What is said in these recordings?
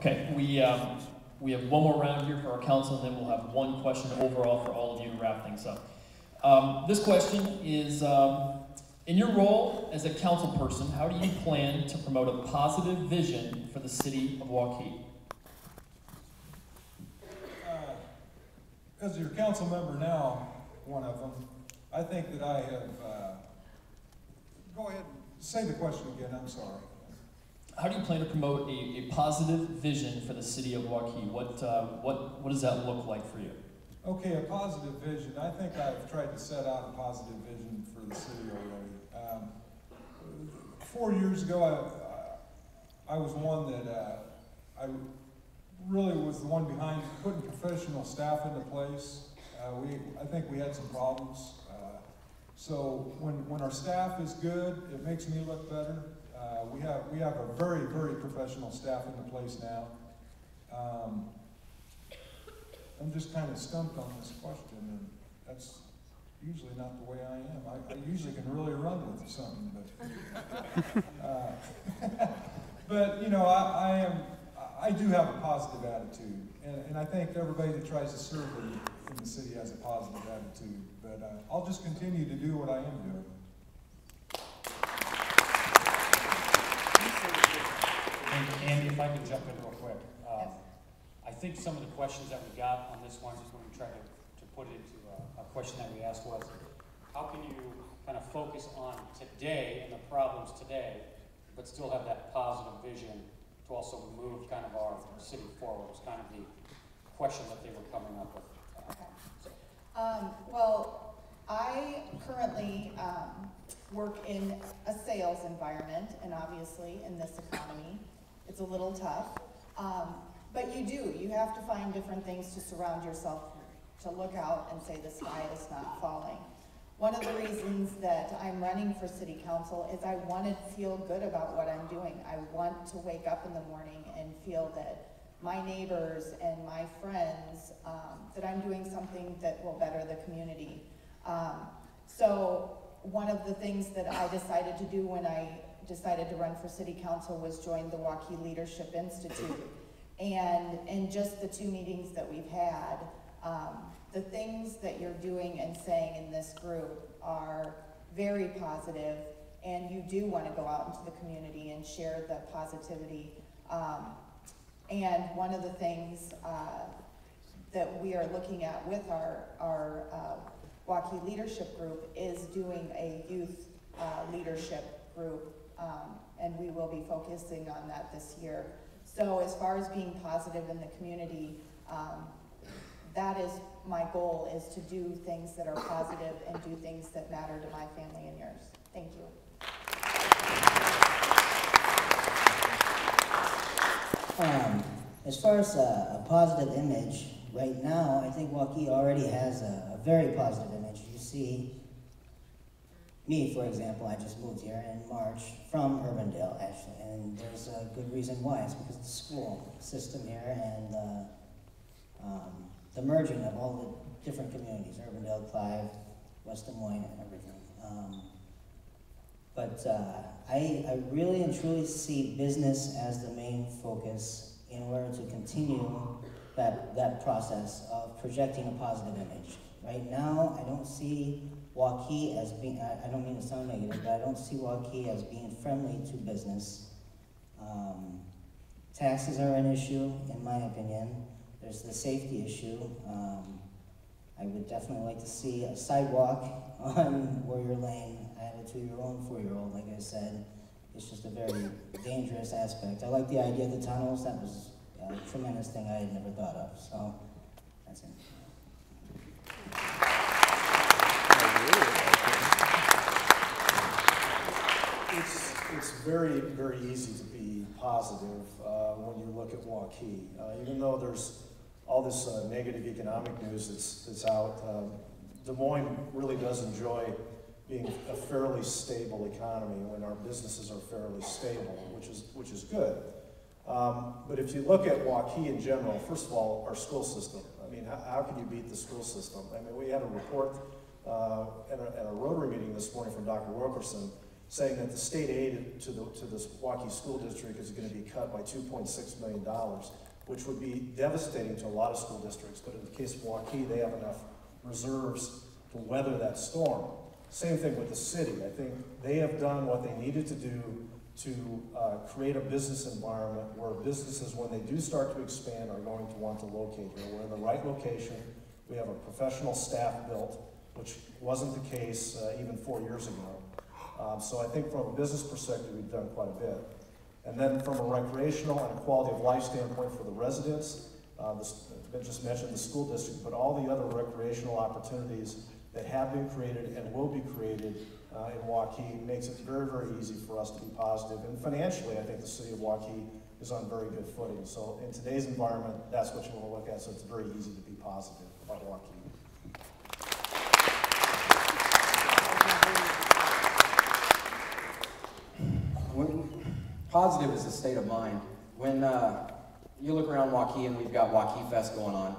Okay, we have one more round here for our council, and then we'll have one question overall for all of you to wrap things up. This question is, in your role as a council person, how do you plan to promote a positive vision for the city of Waukee? As your council member now, one of them, I think that I have, go ahead, say the question again, I'm sorry. How do you plan to promote a positive vision for the city of Waukee? What does that look like for you? Okay, a positive vision. I think I've tried to set out a positive vision for the city already. 4 years ago, I was one that I really was the one behind putting professional staff into place. I think we had some problems. So when our staff is good, it makes me look better. We have a very, very professional staff into place now. I'm just kind of stumped on this question, and that's usually not the way I am. I usually can really run with something, but you know, I do have a positive attitude, and I think everybody that tries to serve in the city has a positive attitude. But I'll just continue to do what I am doing. Andy, if I can jump in real quick. I think some of the questions that we got on this one, just when we tried to put it into a question that we asked was, how can you kind of focus on today and the problems today, but still have that positive vision to also move kind of our city forward? Was kind of the question that they were coming up with. Well, I currently work in a sales environment, and obviously in this economy, it's a little tough. But you have to find different things to surround yourself, to look out and say the sky is not falling. One of the reasons that I'm running for city council is I want to feel good about what I'm doing. I want to wake up in the morning and feel that my neighbors and my friends, that I'm doing something that will better the community. So one of the things that I decided to do when I decided to run for city council was join the Waukee Leadership Institute. And in just the 2 meetings that we've had, the things that you're doing and saying in this group are very positive, and you do want to go out into the community and share the positivity. And one of the things that we are looking at with our Waukee Leadership Group is doing a youth leadership group, and we will be focusing on that this year. So as far as being positive in the community, that is my goal, is to do things that are positive and do things that matter to my family and yours. Thank you. As far as a positive image, right now, I think Waukee already has a very positive image. You see, me, for example, I just moved here in March from Urbandale, actually, and there's a good reason why. It's because of the school system here and the merging of all the different communities, Urbandale, Clive, West Des Moines, and everything. But I really and truly see business as the main focus in order to continue that process of projecting a positive image. Right now, I don't see Waukee as being, I don't mean to sound negative, but I don't see Waukee as being friendly to business. Taxes are an issue, in my opinion. There's the safety issue. I would definitely like to see a sidewalk on Warrior Lane. I have a 2-year-old and 4-year-old, like I said. It's just a very dangerous aspect. I like the idea of the tunnels. That was a tremendous thing I had never thought of. So that's it. It's very, very easy to be positive when you look at Waukee. Even though there's all this negative economic news that's out, Des Moines really does enjoy being a fairly stable economy when our businesses are fairly stable, which is good. But if you look at Waukee in general, first of all, our school system. I mean, how can you beat the school system? I mean, we had a report at a Rotary meeting this morning from Dr. Wilkerson saying that the state aid to this Waukee School District is going to be cut by $2.6 million, which would be devastating to a lot of school districts. But in the case of Waukee, they have enough reserves to weather that storm. Same thing with the city. I think they have done what they needed to do to create a business environment where businesses, when they do start to expand, are going to want to locate here. We're in the right location. We have a professional staff built, which wasn't the case even 4 years ago. So I think from a business perspective, we've done quite a bit. And then from a recreational and a quality of life standpoint for the residents, I just mentioned the school district, but all the other recreational opportunities that have been created and will be created in Waukee makes it very, very easy for us to be positive. And financially, I think the city of Waukee is on very good footing. So in today's environment, that's what you want to look at. So it's very easy to be positive about Waukee. Positive is a state of mind. When you look around Waukee and we've got Waukee Fest going on,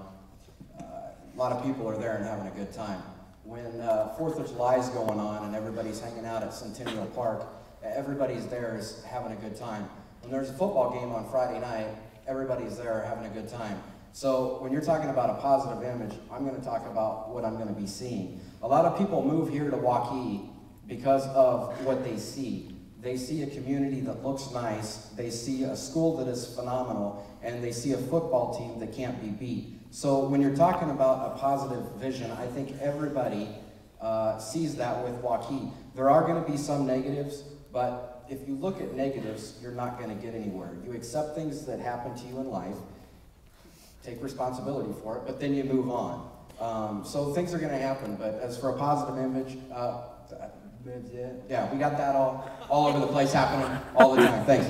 a lot of people are there and having a good time. When 4th of July is going on and everybody's hanging out at Centennial Park, everybody's there is having a good time. When there's a football game on Friday night, everybody's there having a good time. So when you're talking about a positive image, I'm going to talk about what I'm going to be seeing. A lot of people move here to Waukee because of what they see. They see a community that looks nice, they see a school that is phenomenal, and they see a football team that can't be beat. So when you're talking about a positive vision, I think everybody sees that with Waukee. There are going to be some negatives, but if you look at negatives, you're not going to get anywhere. You accept things that happen to you in life, take responsibility for it, but then you move on. So things are going to happen, but as for a positive image, yeah, we got that all over the place happening all the time. Thanks.